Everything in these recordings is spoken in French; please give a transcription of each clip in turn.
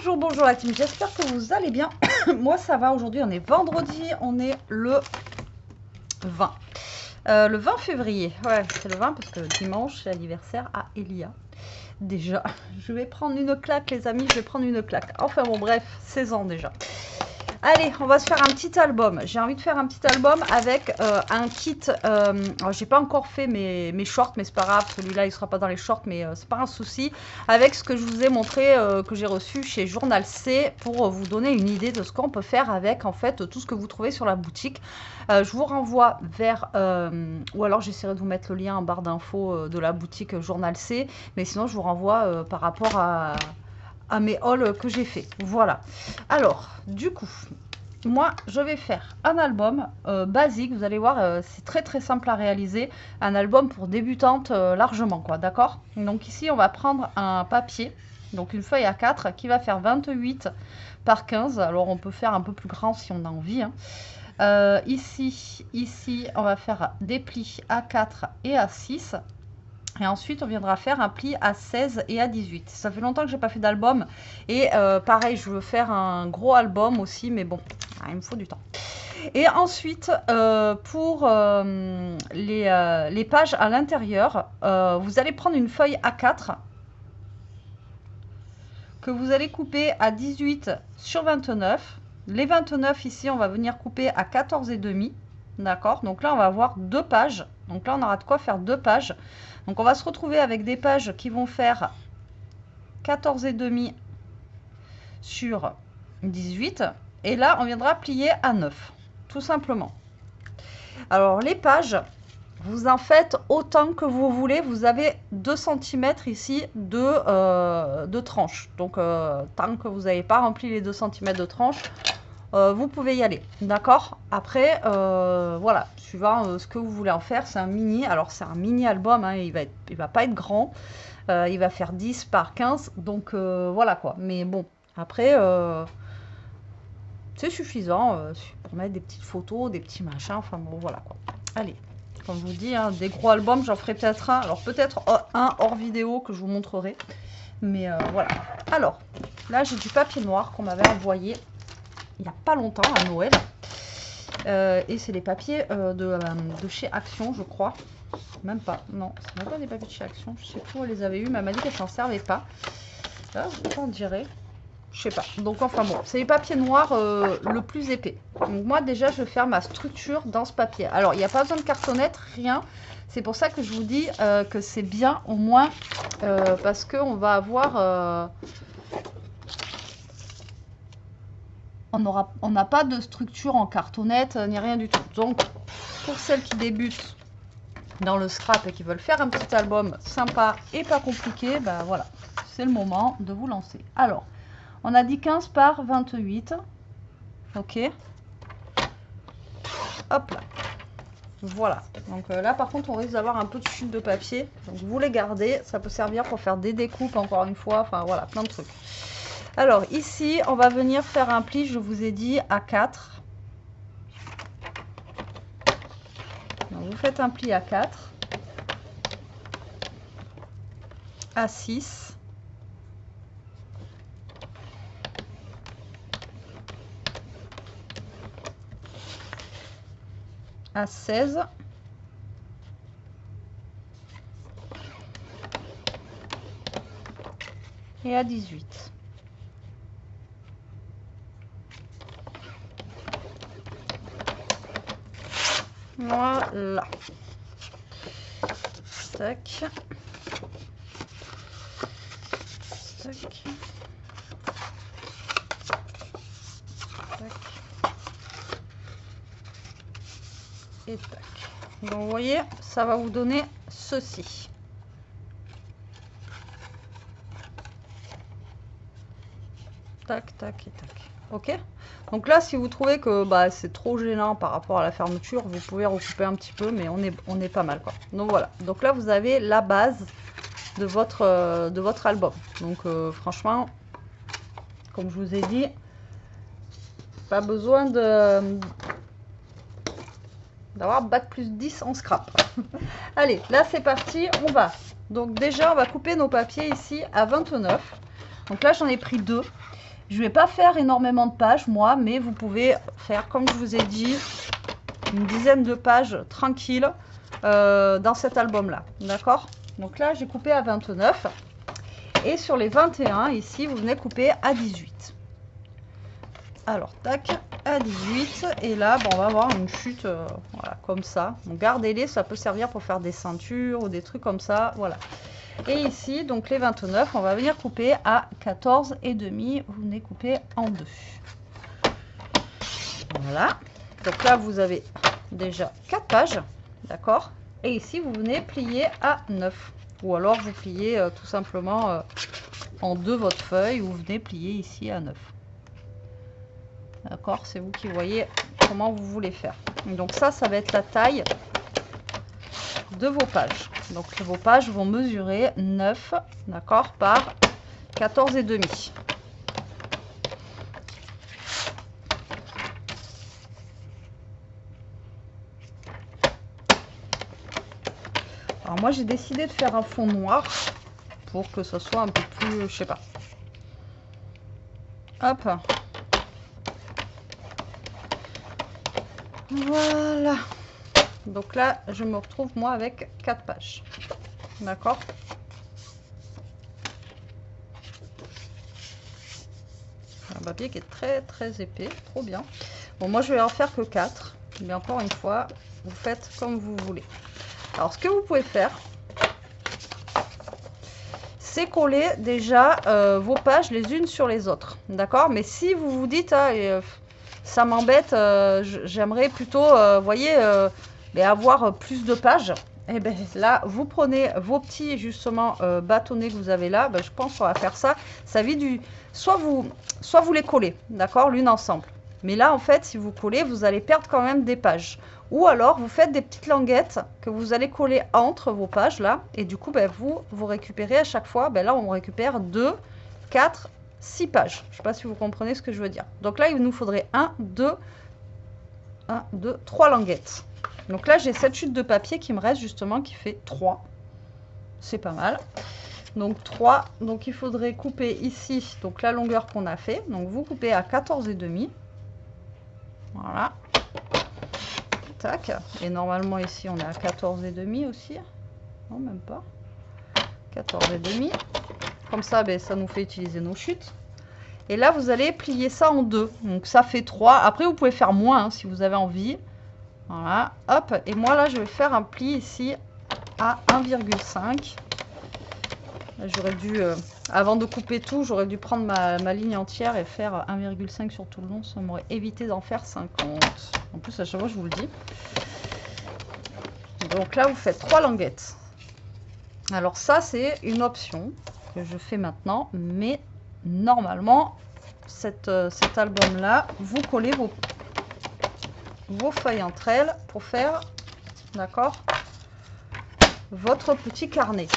Bonjour la team, j'espère que vous allez bien. Moi ça va, aujourd'hui on est vendredi, on est le 20. Le 20 février, ouais c'est le 20 parce que dimanche c'est l'anniversaire à Elia. Déjà, je vais prendre une claque les amis, je vais prendre une claque. Enfin bon bref, 16 ans déjà. Allez, on va se faire un petit album. J'ai envie de faire un petit album avec un kit. J'ai pas encore fait mes shorts, mais c'est pas grave. Celui-là, il sera pas dans les shorts, mais c'est pas un souci. Avec ce que je vous ai montré, que j'ai reçu chez Journal C, pour vous donner une idée de ce qu'on peut faire avec en fait tout ce que vous trouvez sur la boutique. Je vous renvoie vers, ou alors j'essaierai de vous mettre le lien en barre d'infos de la boutique Journal C, mais sinon je vous renvoie par rapport à mes hauls que j'ai fait. Voilà. Alors, du coup, moi, je vais faire un album basique. Vous allez voir, c'est très simple à réaliser. Un album pour débutantes largement, quoi. D'accord? Donc ici, on va prendre un papier, donc une feuille A4 qui va faire 28 par 15. Alors, on peut faire un peu plus grand si on a envie, hein. Ici, on va faire des plis A4 et A6. Et ensuite, on viendra faire un pli à 16 et à 18. Ça fait longtemps que j'ai pas fait d'album. Et pareil, je veux faire un gros album aussi. Mais bon, il me faut du temps. Et ensuite, pour les pages à l'intérieur, vous allez prendre une feuille A4 que vous allez couper à 18 sur 29. Les 29 ici, on va venir couper à 14,5. D'accord? Donc là, on va avoir 2 pages. Donc là, on aura de quoi faire 2 pages. Donc on va se retrouver avec des pages qui vont faire 14,5 sur 18. Et là, on viendra plier à 9, tout simplement. Alors les pages, vous en faites autant que vous voulez. Vous avez 2 cm ici de tranche. Donc tant que vous n'avez pas rempli les 2 cm de tranche, vous pouvez y aller, d'accord? Après, voilà, suivant ce que vous voulez en faire, c'est un mini. Alors, c'est un mini album, hein, il va pas être grand. Il va faire 10 par 15, donc voilà quoi. Mais bon, après, c'est suffisant pour mettre des petites photos, des petits machins, enfin bon, voilà quoi. Allez, comme je vous dis, hein, des gros albums, j'en ferai peut-être un. Alors, peut-être un hors vidéo que je vous montrerai. Mais voilà. Alors, là, j'ai du papier noir qu'on m'avait envoyé il n'y a pas longtemps, à Noël. Et c'est les papiers de chez Action, je crois. Même pas, non, c'est même pas des papiers de chez Action. Je sais plus où elle les avait eu, mais elle m'a dit qu'elle s'en servait pas. Là, on dirait. Je sais pas. Donc, enfin bon, c'est les papiers noirs le plus épais. Donc, moi, déjà, je vais faire ma structure dans ce papier. Alors, il n'y a pas besoin de cartonnette, rien. C'est pour ça que je vous dis que c'est bien, au moins, parce qu'on va avoir... on n'a pas de structure en cartonnette ni rien du tout. Donc, pour celles qui débutent dans le scrap et qui veulent faire un petit album sympa et pas compliqué, ben voilà, c'est le moment de vous lancer. Alors, on a dit 15 par 28. Ok. Hop là. Voilà. Donc là, par contre, on risque d'avoir un peu de chute de papier. Donc, vous les gardez. Ça peut servir pour faire des découpes, encore une fois. Enfin, voilà, plein de trucs. Alors ici, on va venir faire un pli, je vous ai dit, à 4. Donc, vous faites un pli à 4, à 6, à 16, et à 18. Voilà. Tac. Tac. Tac. Et tac. Donc vous voyez, ça va vous donner ceci. Tac, tac et tac. Ok? Donc là, si vous trouvez que c'est trop gênant par rapport à la fermeture, vous pouvez recouper un petit peu, mais on est pas mal, quoi. Donc voilà. Donc là, vous avez la base de votre album. Donc franchement, comme je vous ai dit, pas besoin d'avoir bac plus 10 en scrap. Allez, là c'est parti, on va. Donc déjà, on va couper nos papiers ici à 29. Donc là, j'en ai pris 2. Je vais pas faire énormément de pages, moi, mais vous pouvez faire, comme je vous ai dit, une dizaine de pages tranquilles dans cet album-là. D'accord? Donc là, j'ai coupé à 29. Et sur les 21, ici, vous venez couper à 18. Alors, tac, à 18. Et là, bon, on va avoir une chute voilà, comme ça. Donc, gardez-les, ça peut servir pour faire des ceintures ou des trucs comme ça. Voilà. Et ici, donc les 29, on va venir couper à 14,5. Vous venez couper en deux. Voilà. Donc là, vous avez déjà 4 pages. D'accord? Et ici, vous venez plier à 9. Ou alors, vous pliez tout simplement en deux votre feuille. Ou vous venez plier ici à 9. D'accord? C'est vous qui voyez comment vous voulez faire. Donc ça va être la taille de vos pages. Donc vos pages vont mesurer 9, d'accord, par 14,5. Alors moi j'ai décidé de faire un fond noir pour que ce soit un peu plus, je sais pas. Hop. Voilà. Donc là, je me retrouve moi avec 4 pages. D'accord? Un papier qui est très très épais, trop bien. Bon, moi je vais en faire que 4. Mais encore une fois, vous faites comme vous voulez. Alors ce que vous pouvez faire, c'est coller déjà vos pages les unes sur les autres. D'accord? Mais si vous vous dites, ah, ça m'embête, j'aimerais plutôt, voyez, mais avoir plus de pages, et bien là, vous prenez vos petits, justement, bâtonnets que vous avez là, ben, je pense qu'on va faire ça. Ça vit du... Soit vous les collez, d'accord, l'une ensemble. Mais là, en fait, si vous collez, vous allez perdre quand même des pages. Ou alors, vous faites des petites languettes que vous allez coller entre vos pages, là. Et du coup, ben, vous récupérez à chaque fois. Ben, là, on récupère 2, 4, 6 pages. Je ne sais pas si vous comprenez ce que je veux dire. Donc là, il nous faudrait 1, 2, 3 languettes. Donc là, j'ai cette chute de papier qui me reste justement, qui fait 3. C'est pas mal. Donc 3. Donc il faudrait couper ici, donc la longueur qu'on a fait. Donc vous coupez à 14,5. Voilà. Tac. Et normalement ici, on est à 14,5 aussi. Non, même pas. 14,5. Comme ça, ben, ça nous fait utiliser nos chutes. Et là, vous allez plier ça en deux. Donc ça fait 3. Après, vous pouvez faire moins hein, si vous avez envie. Voilà, hop, et moi là je vais faire un pli ici à 1,5. J'aurais dû, avant de couper tout, j'aurais dû prendre ma ligne entière et faire 1,5 sur tout le long. Ça m'aurait évité d'en faire 50. En plus, à chaque fois, je vous le dis. Donc là, vous faites 3 languettes. Alors ça, c'est une option que je fais maintenant. Mais normalement, cet album-là, vous collez vos feuilles entre elles pour faire, d'accord, votre petit carnet.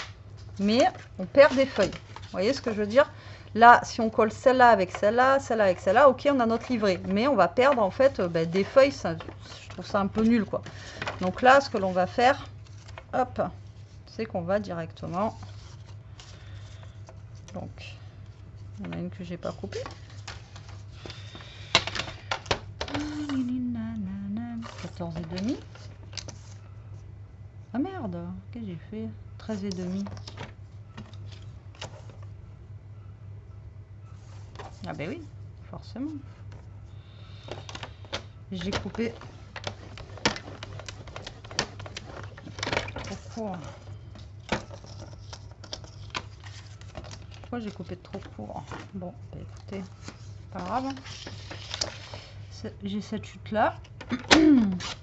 Mais on perd des feuilles. Vous voyez ce que je veux dire? Là, si on colle celle-là avec celle-là, celle-là avec celle-là, ok, on a notre livret. Mais on va perdre en fait ben, des feuilles. Ça, je trouve ça un peu nul, quoi. Donc là, ce que l'on va faire, hop, c'est qu'on va directement. Donc, il y en a une que j'ai pas coupée. 14,5. Ah merde, qu'est-ce que j'ai fait? 13,5. Ah ben oui, forcément. J'ai coupé trop court. Pourquoi j'ai coupé trop court? Bon, bah écoutez, pas grave. J'ai cette chute là. 1,5.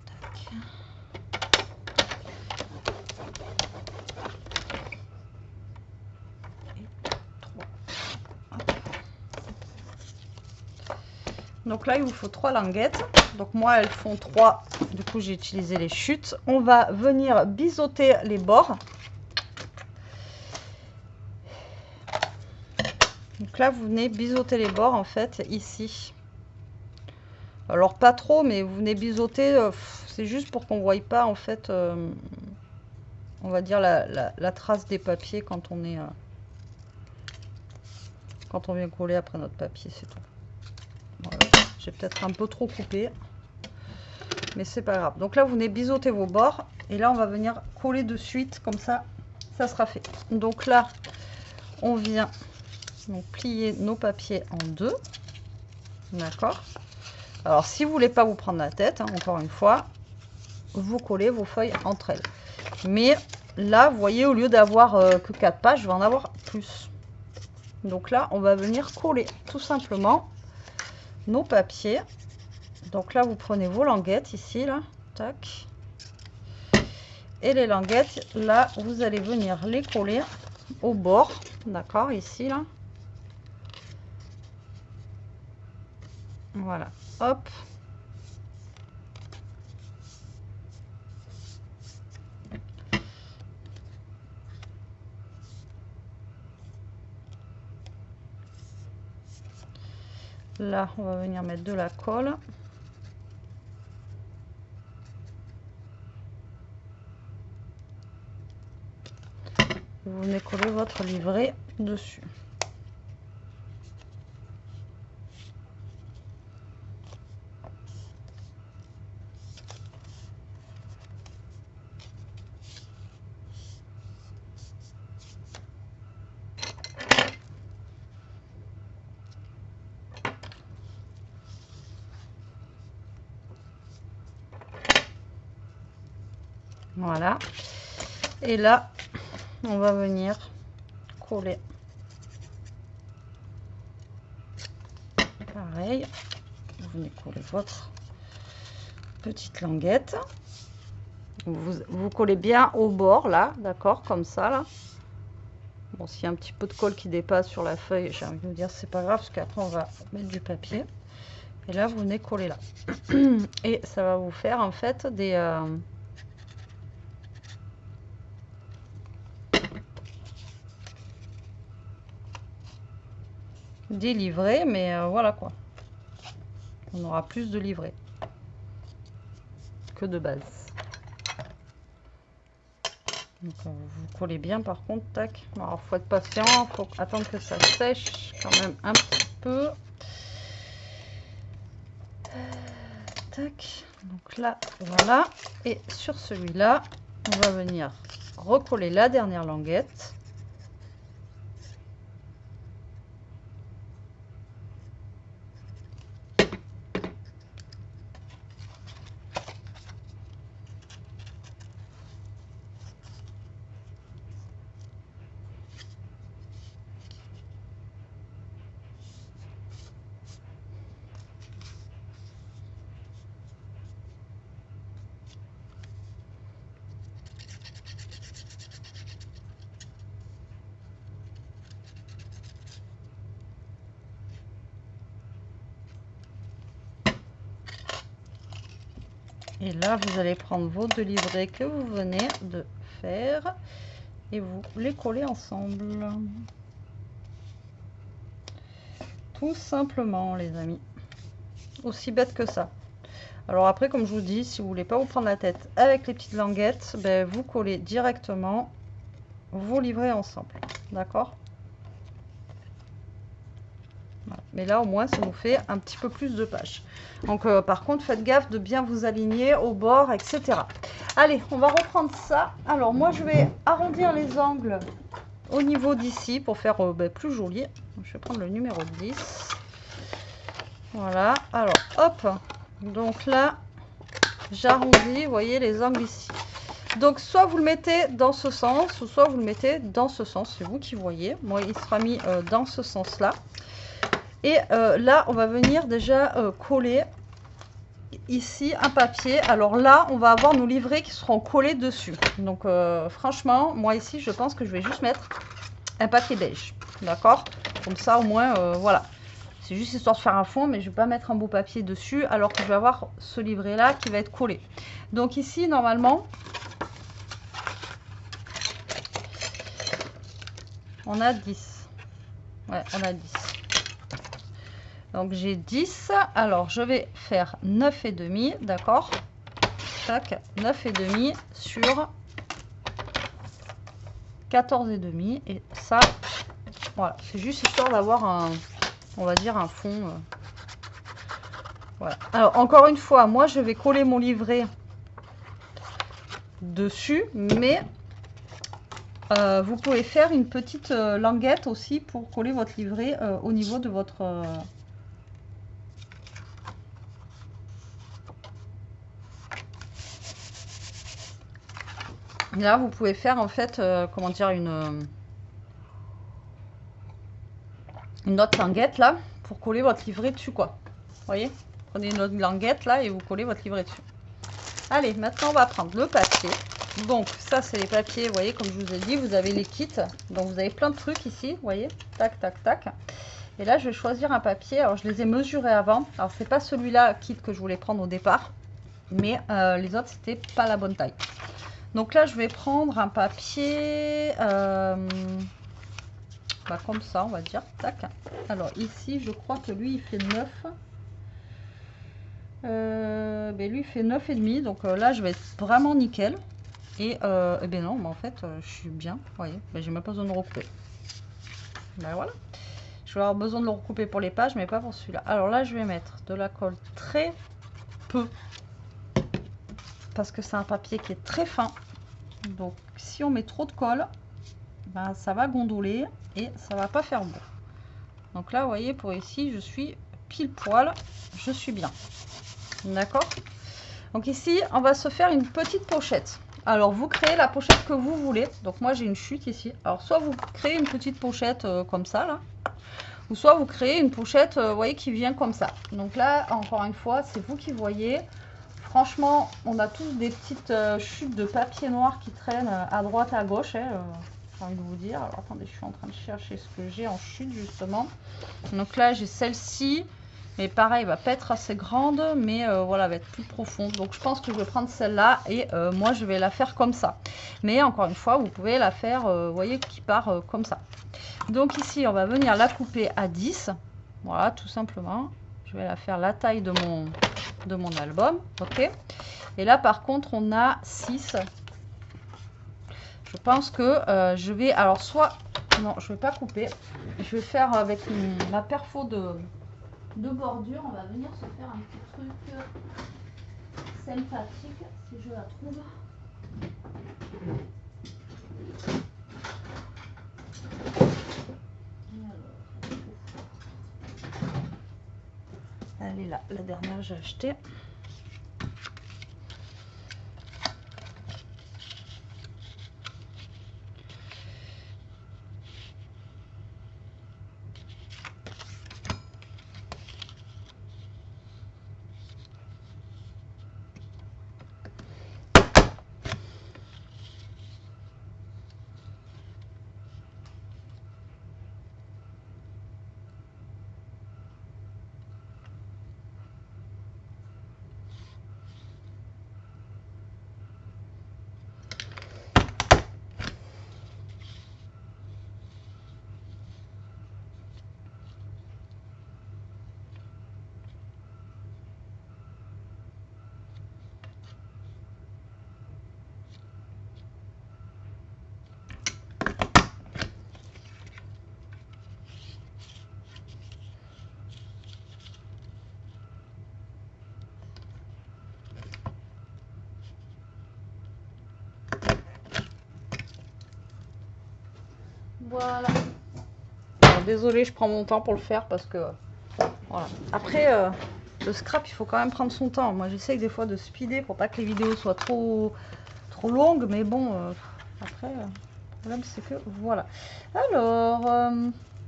Tac. Et 3. Donc là, il vous faut 3 languettes. Donc moi, elles font 3. Du coup, j'ai utilisé les chutes. On va venir biseauter les bords. Donc là, vous venez biseauter les bords, en fait, ici. Alors, pas trop, mais vous venez biseauter. C'est juste pour qu'on ne voie pas, en fait, on va dire, la trace des papiers quand on est quand on vient coller après notre papier, c'est tout. Voilà. J'ai peut-être un peu trop coupé, mais c'est pas grave. Donc là, vous venez biseauter vos bords et là, on va venir coller de suite, comme ça sera fait. Donc là, on vient donc plier nos papiers en deux, d'accord. Alors, si vous voulez pas vous prendre la tête, hein, encore une fois, vous collez vos feuilles entre elles. Mais là, vous voyez, au lieu d'avoir que 4 pages, je vais en avoir plus. Donc là, on va venir coller tout simplement nos papiers. Donc là, vous prenez vos languettes ici, là, tac. Et les languettes, là, vous allez venir les coller au bord, d'accord, ici, là. Voilà, hop. Là, on va venir mettre de la colle. Vous venez coller votre livret dessus. Voilà. Et là, on va venir coller. Pareil. Vous venez coller votre petite languette. Vous collez bien au bord, là, d'accord, comme ça, là. Bon, s'il y a un petit peu de colle qui dépasse sur la feuille, j'ai envie de vous dire, c'est pas grave, parce qu'après, on va mettre du papier. Et là, vous venez coller là. Et ça va vous faire, en fait, des livrets, mais voilà quoi. On aura plus de livrets que de base. Donc vous collez bien par contre, tac. Alors faut être patient, faut attendre que ça sèche quand même un petit peu. Tac. Donc là, voilà. Et sur celui-là, on va venir recoller la dernière languette. Et là, vous allez prendre vos deux livrets que vous venez de faire et vous les collez ensemble. Tout simplement, les amis. Aussi bête que ça. Alors après, comme je vous dis, si vous voulez pas vous prendre la tête avec les petites languettes, ben, vous collez directement vos livrets ensemble. D'accord? Voilà. Mais là, au moins, ça nous fait un petit peu plus de pages. Donc, par contre, faites gaffe de bien vous aligner au bord, etc. Allez, on va reprendre ça. Alors, moi, je vais arrondir les angles au niveau d'ici pour faire ben, plus joli. Je vais prendre le numéro 10. Voilà. Alors, hop. Donc là, j'arrondis, vous voyez, les angles ici. Donc, soit vous le mettez dans ce sens, ou soit vous le mettez dans ce sens. C'est vous qui voyez. Moi, il sera mis dans ce sens-là. Et là, on va venir déjà coller ici un papier. Alors là, on va avoir nos livrets qui seront collés dessus. Donc, franchement, moi ici, je pense que je vais juste mettre un papier beige. D'accord? Comme ça, au moins, voilà. C'est juste histoire de faire un fond, mais je ne vais pas mettre un beau papier dessus, alors que je vais avoir ce livret-là qui va être collé. Donc ici, normalement, on a 10. Ouais, on a 10. Donc j'ai 10, alors je vais faire 9,5, d'accord? Tac, 9,5 sur 14,5 et ça, Voilà, c'est juste histoire d'avoir un, on va dire un fond. Voilà. Alors encore une fois, moi je vais coller mon livret dessus, mais vous pouvez faire une petite languette aussi pour coller votre livret au niveau de votre... Là, vous pouvez faire en fait, comment dire, une autre languette là, pour coller votre livret dessus quoi. Vous voyez? Prenez une autre languette là et vous collez votre livret dessus. Allez, maintenant on va prendre le papier. Donc ça c'est les papiers, vous voyez, comme je vous ai dit, vous avez les kits. Donc vous avez plein de trucs ici, vous voyez, tac, tac, tac. Et là je vais choisir un papier, alors je les ai mesurés avant. Alors c'est pas celui-là kit que je voulais prendre au départ, mais les autres c'était pas la bonne taille. Donc là je vais prendre un papier, bah, comme ça on va dire, tac. Alors ici je crois que lui il fait 9. Ben lui il fait 9,5, donc là je vais être vraiment nickel. Et ben non, mais en fait je suis bien, vous voyez, ben, j'ai même pas besoin de recouper. Ben voilà, je vais avoir besoin de le recouper pour les pages, mais pas pour celui-là. Alors là je vais mettre de la colle très peu, parce que c'est un papier qui est très fin. Donc si on met trop de colle, ben, ça va gondoler et ça va pas faire beau. Donc là vous voyez, pour ici je suis pile poil, je suis bien. D'accord. Donc ici on va se faire une petite pochette. Alors vous créez la pochette que vous voulez. Donc moi j'ai une chute ici. Alors soit vous créez une petite pochette comme ça là, ou soit vous créez une pochette vous voyez, qui vient comme ça. Donc là encore une fois c'est vous qui voyez. Franchement on a tous des petites chutes de papier noir qui traînent à droite à gauche, hein, j'ai envie de vous dire. Alors attendez, je suis en train de chercher ce que j'ai en chute justement. Donc là j'ai celle-ci. Mais pareil, elle va pas être assez grande, mais voilà, elle va être plus profonde. Donc je pense que je vais prendre celle-là et moi je vais la faire comme ça. Mais encore une fois, vous pouvez la faire, vous voyez, qui part comme ça. Donc ici, on va venir la couper à 10. Voilà, tout simplement. Je vais la faire la taille de mon album. Ok. Et là, par contre, on a 6. Je pense que je vais... Alors, soit... Non, je vais pas couper. Je vais faire avec ma perfo de bordure, on va venir se faire un petit truc sympathique si je la trouve. Elle est là, la dernière j'ai acheté. Voilà. Désolée, je prends mon temps pour le faire parce que voilà. Après le scrap, il faut quand même prendre son temps. Moi, j'essaye des fois de speeder pour pas que les vidéos soient trop longues, mais bon, après, le problème c'est que voilà. Alors,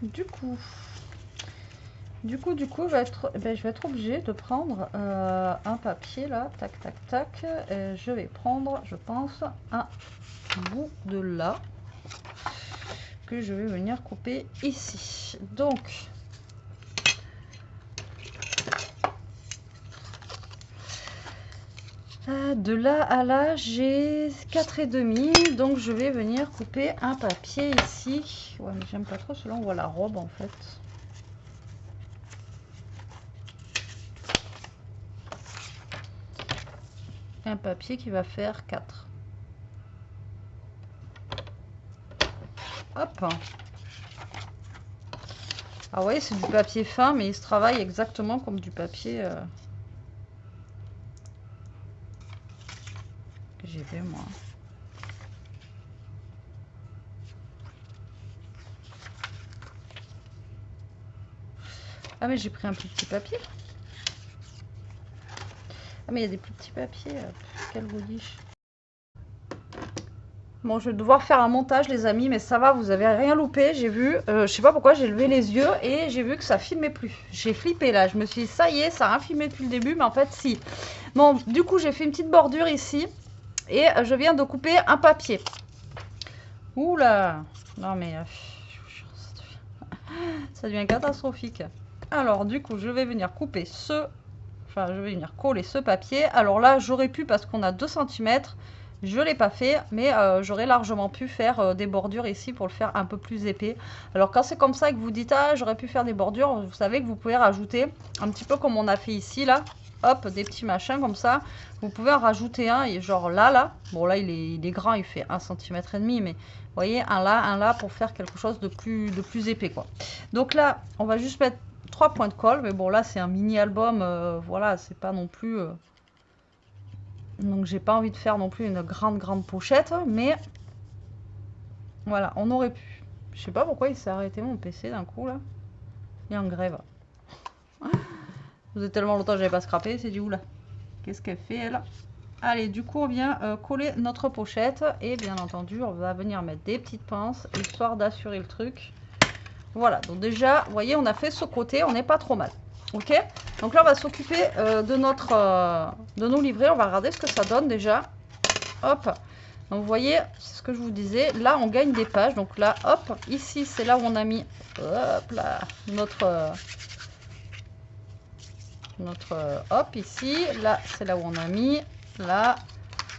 du coup, je vais être obligée de prendre un papier là, tac, tac, tac. Je vais prendre, je pense, un bout de là que je vais venir couper ici. Donc de là à là j'ai 4,5, donc je vais venir couper un papier ici. Ouais, mais j'aime pas trop celui-là, on voit la robe en fait. Un papier qui va faire 4. Hop. Ah ouais, c'est du papier fin, mais il se travaille exactement comme du papier que j'ai fait moi. Ah mais j'ai pris un plus petit papier. Ah mais il y a des plus petits papiers. Quel godiche. Bon, je vais devoir faire un montage, les amis, mais ça va, vous avez rien loupé. J'ai vu, je sais pas pourquoi, j'ai levé les yeux et j'ai vu que ça filmait plus. J'ai flippé là, je me suis dit, ça y est, ça a rien filmé depuis le début, mais en fait, si. Bon, du coup, j'ai fait une petite bordure ici et je viens de couper un papier. Oula, non mais ça devient catastrophique. Alors, du coup, je vais venir couper enfin, je vais venir coller ce papier. Alors là, j'aurais pu, parce qu'on a 2 cm. Je ne l'ai pas fait, mais j'aurais largement pu faire des bordures ici pour le faire un peu plus épais. Alors quand c'est comme ça que vous dites, ah, j'aurais pu faire des bordures, vous savez que vous pouvez rajouter, un petit peu comme on a fait ici, là, hop, des petits machins comme ça. Vous pouvez en rajouter un, et genre là, bon là il est grand, il fait 1,5 cm, mais vous voyez, un là, pour faire quelque chose de plus épais, quoi. Donc là, on va juste mettre 3 points de colle, mais bon là c'est un mini album, voilà, c'est pas non plus... Donc j'ai pas envie de faire non plus une grande pochette, mais voilà, on aurait pu. Je sais pas pourquoi il s'est arrêté mon PC d'un coup là. Il est en grève. Ça faisait tellement longtemps que j'avais pas scrappé, c'est du où là. Qu'est-ce qu'elle fait elle? Allez, du coup on vient coller notre pochette et bien entendu on va venir mettre des petites pinces histoire d'assurer le truc. Voilà, donc déjà, vous voyez, on a fait ce côté, on n'est pas trop mal. Ok, donc là on va s'occuper de nos livrets, on va regarder ce que ça donne déjà. Hop, donc vous voyez, c'est ce que je vous disais, là on gagne des pages, donc là hop, ici c'est là où on a mis, hop là, hop, ici, là c'est là où on a mis, là,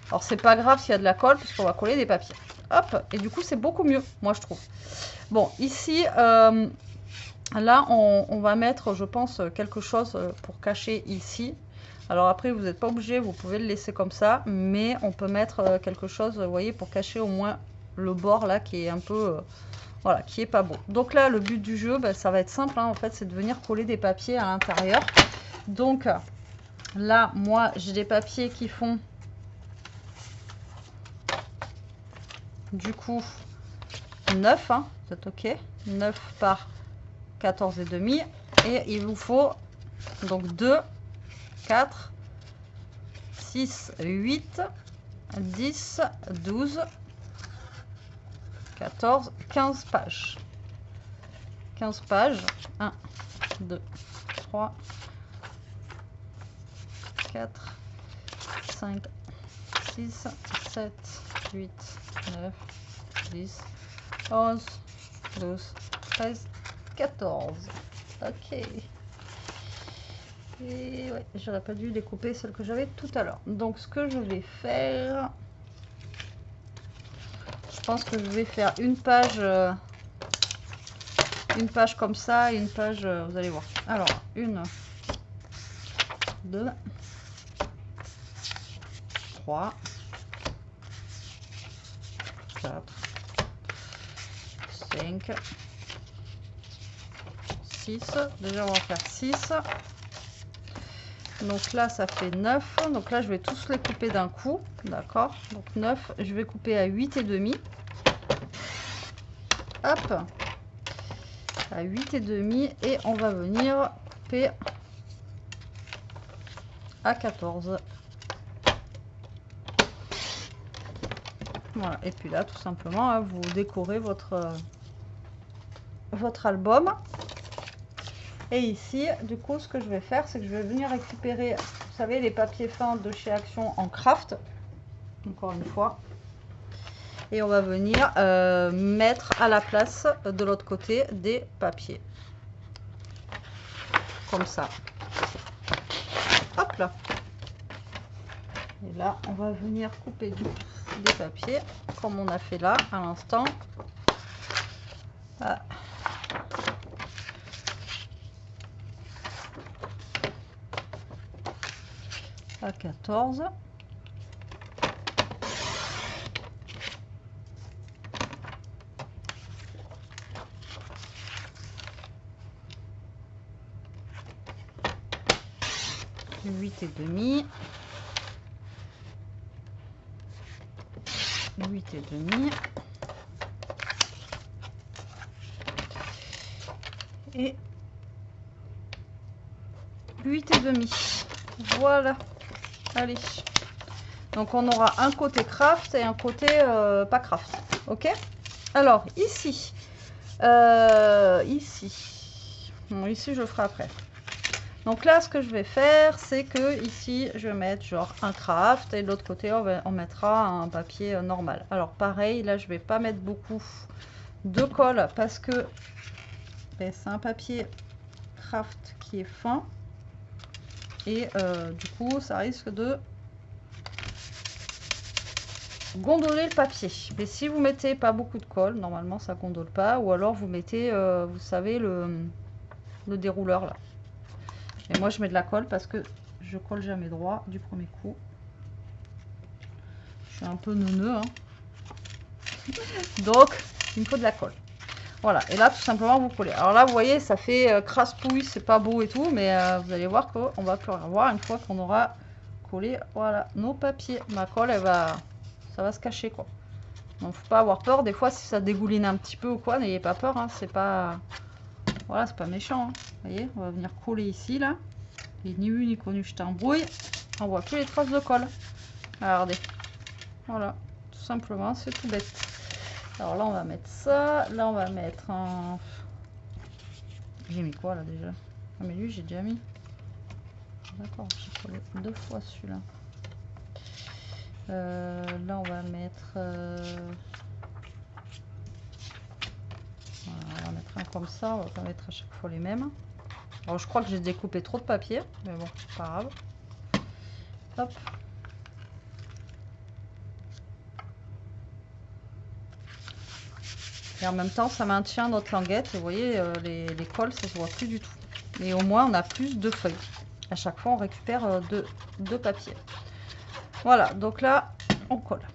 alors c'est pas grave s'il y a de la colle, puisqu'on va coller des papiers. Hop, et du coup c'est beaucoup mieux, moi je trouve. Bon, ici, là, on va mettre, je pense, quelque chose pour cacher ici. Alors après, vous n'êtes pas obligé, vous pouvez le laisser comme ça, mais on peut mettre quelque chose, vous voyez, pour cacher au moins le bord là qui est un peu, voilà, qui est pas beau. Donc là, le but du jeu, ça va être simple, hein, en fait, c'est de venir coller des papiers à l'intérieur. Donc là, moi, j'ai des papiers qui font, du coup, 9, hein, vous êtes ok, 9 par 14,5 et il vous faut donc 2, 4, 6, 8, 10, 12, 14, 15 pages. 15 pages. 1, 2, 3, 4, 5, 6, 7, 8, 9, 10, 11, 12, 13, 14. Ok. Et ouais, j'aurais pas dû découper celle que j'avais tout à l'heure. Donc ce que je vais faire, je pense que je vais faire une page comme ça et une page, vous allez voir. Alors, 1, 2, 3, 4, 5, 6. Déjà, on va faire 6. Donc là, ça fait 9. Donc là, je vais tous les couper d'un coup. D'accord. Donc 9, je vais couper à 8,5. Hop. À 8,5. Et on va venir couper à 14. Voilà. Et puis là, tout simplement, hein, vous décorez votre album. Et ici, du coup, ce que je vais faire, c'est que je vais venir récupérer, vous savez, les papiers fins de chez Action en craft, encore une fois. Et on va venir mettre à la place de l'autre côté des papiers. Comme ça. Hop là. Et là, on va venir couper des papiers, comme on a fait là, à l'instant. Ah. À 14. 8,5. 8,5. Et 8,5. Voilà. Allez. Donc on aura un côté craft et un côté pas craft. Ok. Alors ici. Ici. Bon, ici je le ferai après. Donc là ce que je vais faire c'est que ici je vais mettre genre un craft et de l'autre côté on mettra un papier normal. Alors pareil là je vais pas mettre beaucoup de colle parce que ben, c'est un papier craft qui est fin et du coup ça risque de gondoler le papier. Mais si vous mettez pas beaucoup de colle, normalement ça gondole pas, ou alors vous mettez vous savez le dérouleur là. Et moi je mets de la colle parce que je colle jamais droit du premier coup. Je suis un peu neuneux hein. Donc il me faut de la colle. Voilà, et là tout simplement vous collez. Alors là vous voyez ça fait crasse-pouille, c'est pas beau et tout, mais vous allez voir qu'on va plus rien voir une fois qu'on aura collé voilà nos papiers. Ma colle elle va, ça va se cacher quoi. Donc faut pas avoir peur, des fois si ça dégouline un petit peu ou quoi, n'ayez pas peur, hein. C'est pas, voilà, c'est pas méchant. Hein. Vous voyez, on va venir coller ici là, et ni vu ni connu je t'embrouille, on voit plus les traces de colle. Regardez, voilà, tout simplement, c'est tout bête. Alors là on va mettre ça, là on va mettre un... J'ai mis quoi là déjà? Ah mais lui j'ai déjà mis. D'accord, j'ai collé 2 fois celui-là. Là on va mettre... Voilà, on va mettre un comme ça, on va pas mettre à chaque fois les mêmes. Alors je crois que j'ai découpé trop de papier, mais bon, c'est pas grave. Hop. Et en même temps, ça maintient notre languette. Et vous voyez, les colles, ça se voit plus du tout. Et au moins, on a plus de feuilles. À chaque fois, on récupère deux papiers. Voilà, donc là, on colle.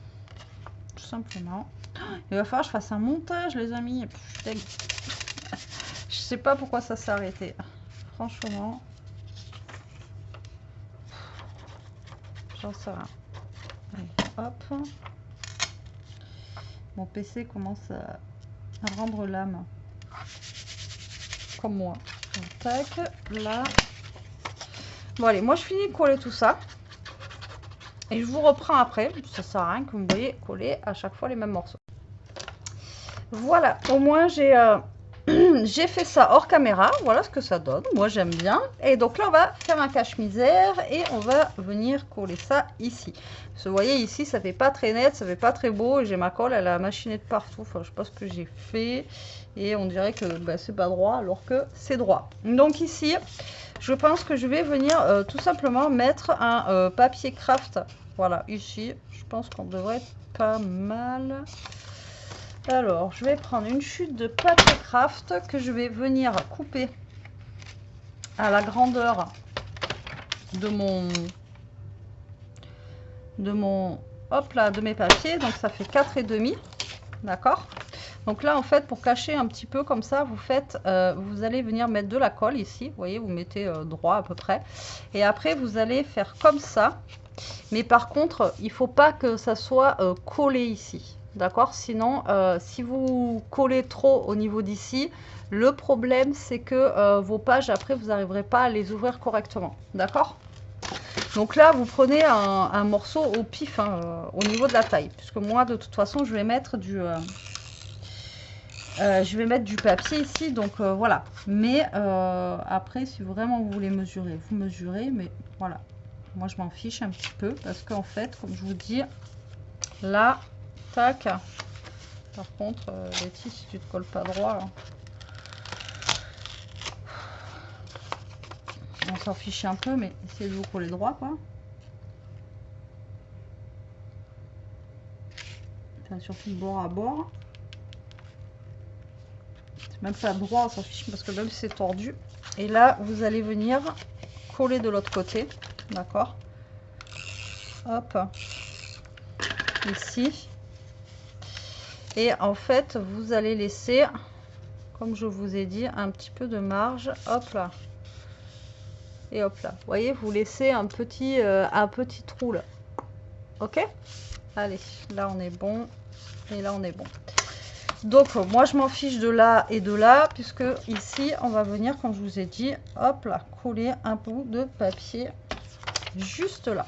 Tout simplement. Il va falloir que je fasse un montage, les amis. Putain. Je sais pas pourquoi ça s'est arrêté. Franchement. J'en sais rien. Allez, hop. Mon PC commence à rendre l'âme. Comme moi. Tac, là. Bon allez, moi je finis de coller tout ça. Et je vous reprends après. Ça sert à rien que vous me voyez coller à chaque fois les mêmes morceaux. Voilà, au moins j'ai j'ai fait ça hors caméra. Voilà ce que ça donne. Moi j'aime bien. Et donc là on va faire un cache-misère et on va venir coller ça ici. Parce que vous voyez ici ça fait pas très net, ça fait pas très beau. J'ai ma colle, elle a machiné de partout. Enfin je sais pas ce que j'ai fait. Et on dirait que bah, c'est pas droit alors que c'est droit. Donc ici, je pense que je vais venir tout simplement mettre un papier craft. Voilà, ici, je pense qu'on devrait être pas mal. Alors, je vais prendre une chute de papier craft que je vais venir couper à la grandeur de hop là, de mes papiers. Donc ça fait 4,5, d'accord. Donc là en fait pour cacher un petit peu comme ça vous faites vous allez venir mettre de la colle ici, vous voyez, vous mettez droit à peu près et après vous allez faire comme ça, mais par contre il faut pas que ça soit collé ici, d'accord, sinon si vous collez trop au niveau d'ici, le problème c'est que vos pages après vous n'arriverez pas à les ouvrir correctement, d'accord. Donc là vous prenez un morceau au pif hein, au niveau de la taille, puisque moi de toute façon je vais mettre du papier ici, donc voilà. Mais après, si vraiment vous voulez mesurer, vous mesurez. Mais voilà, moi je m'en fiche un petit peu parce qu'en fait, comme je vous dis, là, tac. Par contre, Letty, si tu te colles pas droit, là, on s'en fiche un peu, mais essayez de vous coller droit, quoi. Enfin, surtout bord à bord. Même pas droit, on s'en fiche parce que même si c'est tordu. Et là, vous allez venir coller de l'autre côté, d'accord. Hop, ici. Et en fait, vous allez laisser, comme je vous ai dit, un petit peu de marge. Hop là. Et hop là. Vous voyez, vous laissez un petit trou là. Ok? Allez, là on est bon. Et là on est bon. Donc moi je m'en fiche de là et de là, puisque ici on va venir, comme je vous ai dit, hop là, coller un bout de papier juste là.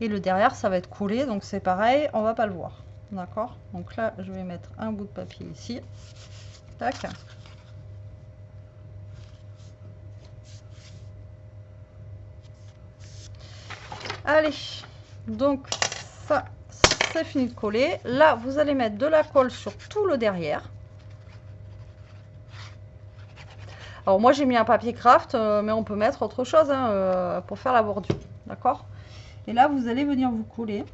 Et le derrière ça va être collé, donc c'est pareil, on va pas le voir. D'accord? Donc là je vais mettre un bout de papier ici. Tac. Allez, donc ça c'est fini de coller. Là vous allez mettre de la colle sur tout le derrière. Alors moi j'ai mis un papier craft, mais on peut mettre autre chose hein, pour faire la bordure. D'accord? Et là vous allez venir vous coller.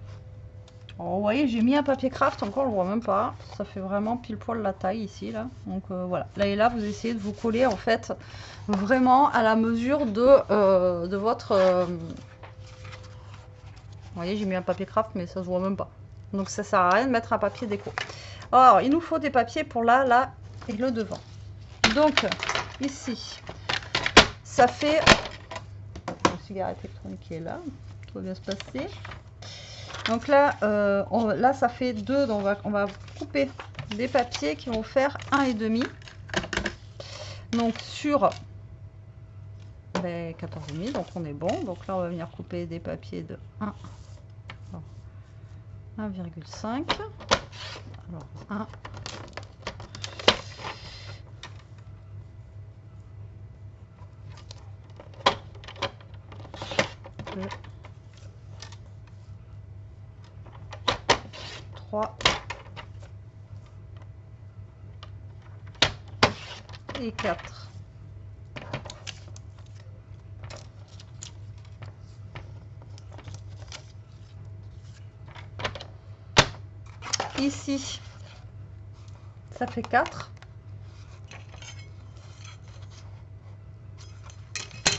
Alors, vous voyez, j'ai mis un papier craft, encore on le voit même pas. Ça fait vraiment pile poil la taille ici là. Donc voilà. Là et là vous essayez de vous coller en fait vraiment à la mesure de votre. Vous voyez, j'ai mis un papier craft, mais ça se voit même pas. Donc ça sert à rien de mettre un papier déco. Alors il nous faut des papiers pour là, là et le devant. Donc ici, ça fait la cigarette électronique qui est là, tout va bien se passer. Donc là, là ça fait 2, donc on va couper des papiers qui vont faire 1,5. Donc sur 14,5, donc on est bon. Donc là on va venir couper des papiers de 1,5. Alors 1. 2, 3 et 4. Ici, ça fait 4.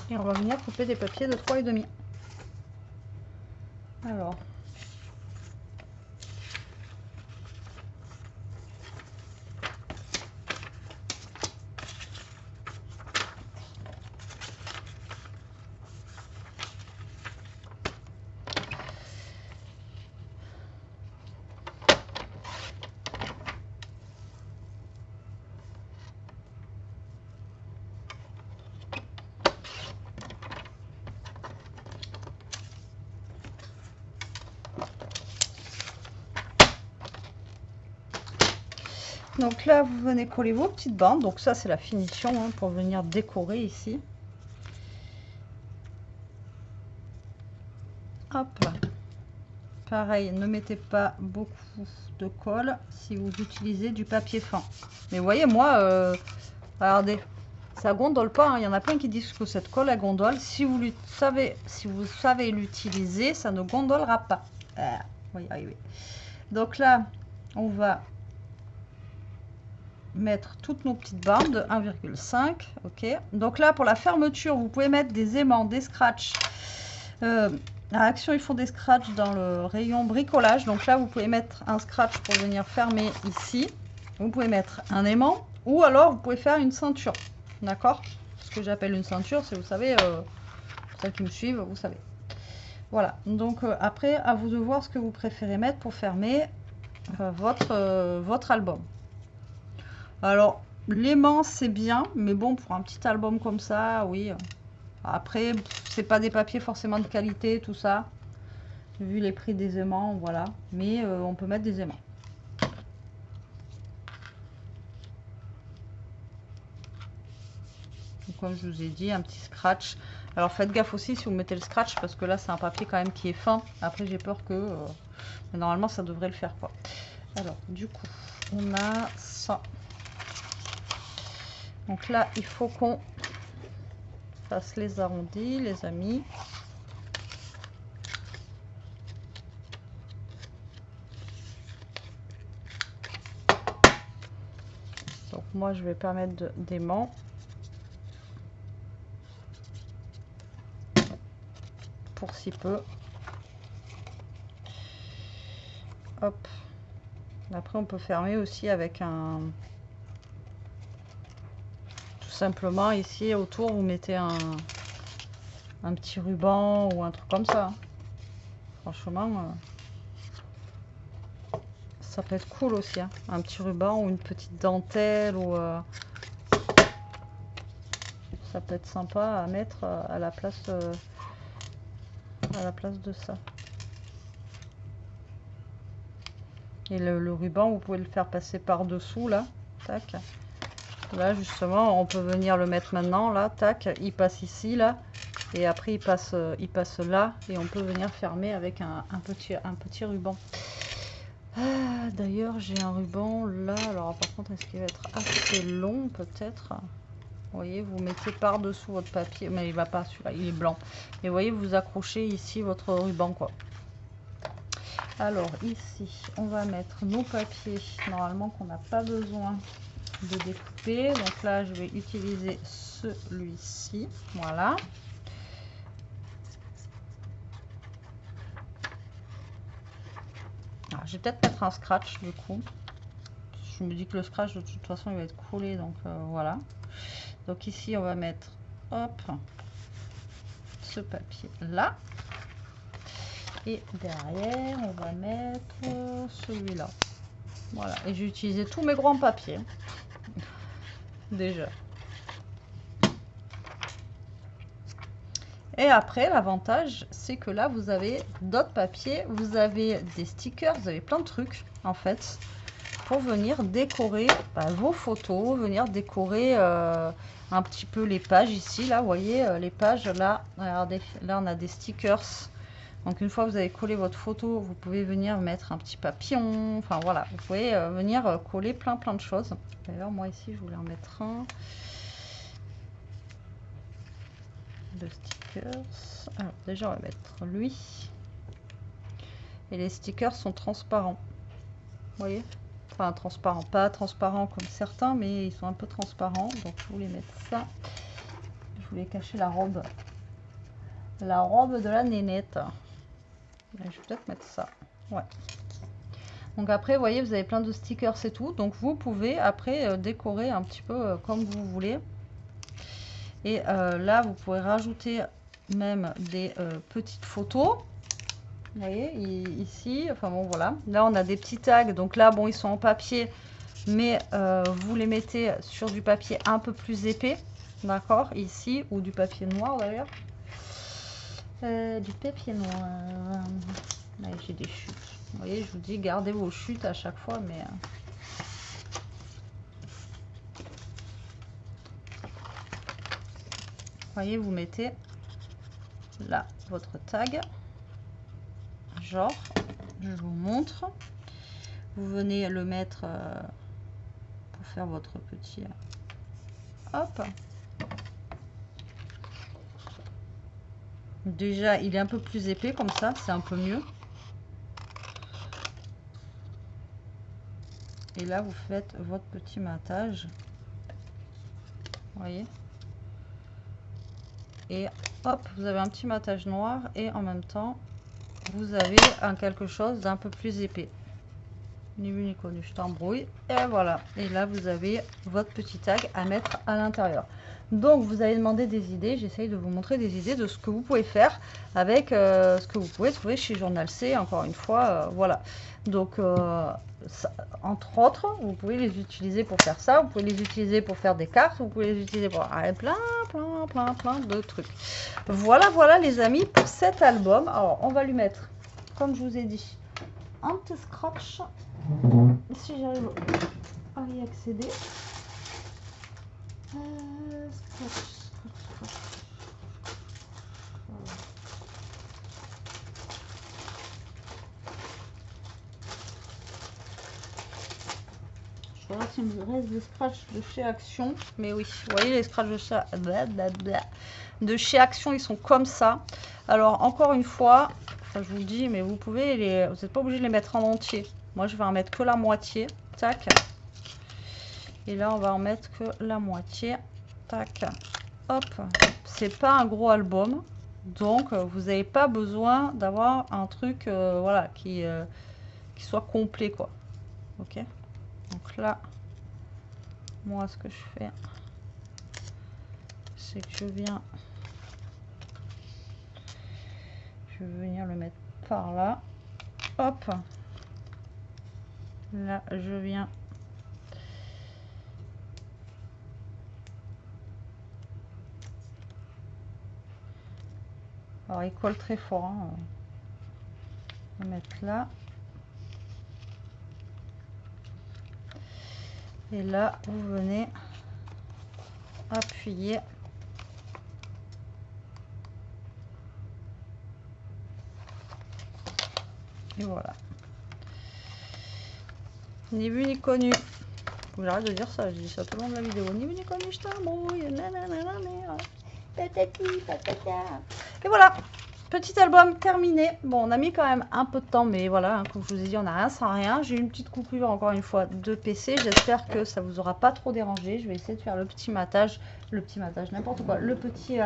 Et on va venir couper des papiers de 3,5. Alors, donc là, vous venez coller vos petites bandes. Donc ça, c'est la finition hein, pour venir décorer ici. Hop. Pareil, ne mettez pas beaucoup de colle si vous utilisez du papier fin. Mais vous voyez, moi, regardez, ça gondole pas. Hein. Il y en a plein qui disent que cette colle, elle gondole. Si vous savez l'utiliser, ça ne gondolera pas. On va y arriver. Donc là, on va mettre toutes nos petites bandes 1,5. Ok. Donc là, pour la fermeture, vous pouvez mettre des aimants, des scratchs. À Action, ils font des scratchs dans le rayon bricolage. Donc là, vous pouvez mettre un scratch pour venir fermer ici. Vous pouvez mettre un aimant ou alors vous pouvez faire une ceinture. D'accord? Ce que j'appelle une ceinture, c'est, vous savez, pour celles qui me suivent, vous savez. Voilà. Donc après, à vous de voir ce que vous préférez mettre pour fermer votre album. Alors, l'aimant, c'est bien, mais bon, pour un petit album comme ça, oui. Après, c'est pas des papiers forcément de qualité, tout ça. Vu les prix des aimants, voilà. Mais on peut mettre des aimants. Donc, comme je vous ai dit, un petit scratch. Alors faites gaffe aussi si vous mettez le scratch, parce que là, c'est un papier quand même qui est fin. Après, j'ai peur que... mais normalement, ça devrait le faire, quoi. Alors, du coup, on a ça. Donc là, il faut qu'on fasse les arrondis, les amis. Donc moi, je vais pas mettre d'aimant. Pour si peu. Hop. Après, on peut fermer aussi avec un simplement ici autour vous mettez un petit ruban ou un truc comme ça. Franchement, ça peut être cool aussi, hein. Un petit ruban ou une petite dentelle ou ça peut être sympa à mettre à la place de ça. Et le ruban, vous pouvez le faire passer par dessous là, tac. Là justement, on peut venir le mettre maintenant là, tac. Il passe ici là, et après il passe là, et on peut venir fermer avec un petit ruban. Ah, d'ailleurs, j'ai un ruban là. Alors par contre, est-ce qu'il va être assez long peut-être? Vous voyez, vous mettez par dessous votre papier, mais il va pas celui-là, il est blanc. Et vous voyez, vous accrochez ici votre ruban quoi. Alors ici, on va mettre nos papiers normalement qu'on n'a pas besoin de découper. Donc là, je vais utiliser celui-ci. Voilà. Alors, je vais peut-être mettre un scratch du coup. Je me dis que le scratch de toute façon il va être collé, donc voilà. Donc ici, on va mettre, hop, ce papier là. Et derrière, on va mettre celui-là. Voilà. Et j'ai utilisé tous mes grands papiers. Déjà. Et après, l'avantage, c'est que là, vous avez d'autres papiers. Vous avez des stickers. Vous avez plein de trucs, en fait, pour venir décorer vos photos. Venir décorer un petit peu les pages ici. Là, vous voyez, les pages, là, regardez. Là, on a des stickers. Donc une fois que vous avez collé votre photo, vous pouvez venir mettre un petit papillon. Enfin voilà, vous pouvez venir coller plein de choses. D'ailleurs moi ici je voulais en mettre un. De stickers. Alors déjà on va mettre lui. Et les stickers sont transparents. Vous voyez? Enfin transparents, pas transparents comme certains, mais ils sont un peu transparents. Donc je voulais mettre ça. Je voulais cacher la robe. La robe de la nénette. Je vais peut-être mettre ça. Ouais. Donc après, vous voyez, vous avez plein de stickers et tout. Donc vous pouvez après décorer un petit peu comme vous voulez. Et là, vous pourrez rajouter même des petites photos. Vous voyez, ici, enfin bon, voilà. Là, on a des petits tags. Donc là, bon, ils sont en papier. Mais vous les mettez sur du papier un peu plus épais. D'accord, ici. Ou du papier noir d'ailleurs. Du papier noir. Là, j'ai des chutes. Vous voyez, je vous dis, gardez vos chutes à chaque fois, mais... Vous voyez, vous mettez là votre tag. Genre, je vous montre. Vous venez le mettre pour faire votre petit... Hop. Déjà, il est un peu plus épais comme ça, c'est un peu mieux. Et là, vous faites votre petit matage. Vous voyez? Et hop, vous avez un petit matage noir et en même temps, vous avez quelque chose d'un peu plus épais. Ni vu ni connu, je t'embrouille. Et voilà. Et là, vous avez votre petit tag à mettre à l'intérieur. Donc, vous avez demandé des idées. J'essaye de vous montrer des idées de ce que vous pouvez faire avec ce que vous pouvez trouver chez Journal C. Encore une fois, voilà. Donc, ça, entre autres, vous pouvez les utiliser pour faire ça. Vous pouvez les utiliser pour faire des cartes. Vous pouvez les utiliser pour plein de trucs. Voilà, voilà les amis pour cet album. Alors, on va lui mettre, comme je vous ai dit, un petit scratch. Si j'arrive à y accéder. Scratch. Je verrai s'il me reste des scratchs de chez Action. Mais oui, vous voyez les scratchs de chez Action, ils sont comme ça. Alors encore une fois, je vous le dis, mais vous pouvez vous n'êtes pas obligé de les mettre en entier. Moi je vais en mettre que la moitié. Tac. Et là on va en mettre que la moitié. Tac. Hop. C'est pas un gros album. Donc vous n'avez pas besoin d'avoir un truc voilà, qui soit complet quoi. Ok. Donc là, moi ce que je fais, c'est que je vais venir le mettre par là. Hop. Là, je viens. Alors, il colle très fort. Hein. On va mettre là. Et là, vous venez appuyer. Et voilà. Ni vu ni connu. J'arrête de dire ça, je dis ça tout le long de la vidéo. Ni vu ni connu, je t'embrouille. Patati, patata. Et voilà. Petit album terminé. Bon, on a mis quand même un peu de temps, mais voilà, hein, comme je vous ai dit, on n'a rien sans rien. J'ai eu une petite coupure, encore une fois, de PC. J'espère que ça vous aura pas trop dérangé. Je vais essayer de faire le petit matage, n'importe quoi. Le petit...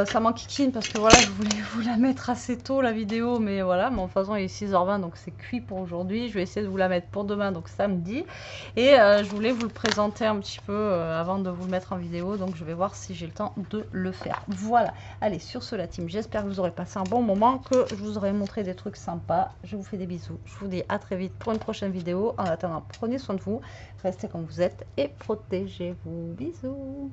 ça m'enquiquine parce que voilà, je voulais vous la mettre assez tôt la vidéo, mais voilà, de toute façon il est 6h20 donc c'est cuit pour aujourd'hui. Je vais essayer de vous la mettre pour demain, donc samedi, et je voulais vous le présenter un petit peu avant de vous le mettre en vidéo, donc je vais voir si j'ai le temps de le faire. Voilà, allez, sur ce la team, j'espère que vous aurez passé un bon moment, que je vous aurai montré des trucs sympas. Je vous fais des bisous, je vous dis à très vite pour une prochaine vidéo. En attendant, prenez soin de vous, restez comme vous êtes et protégez-vous. Bisous.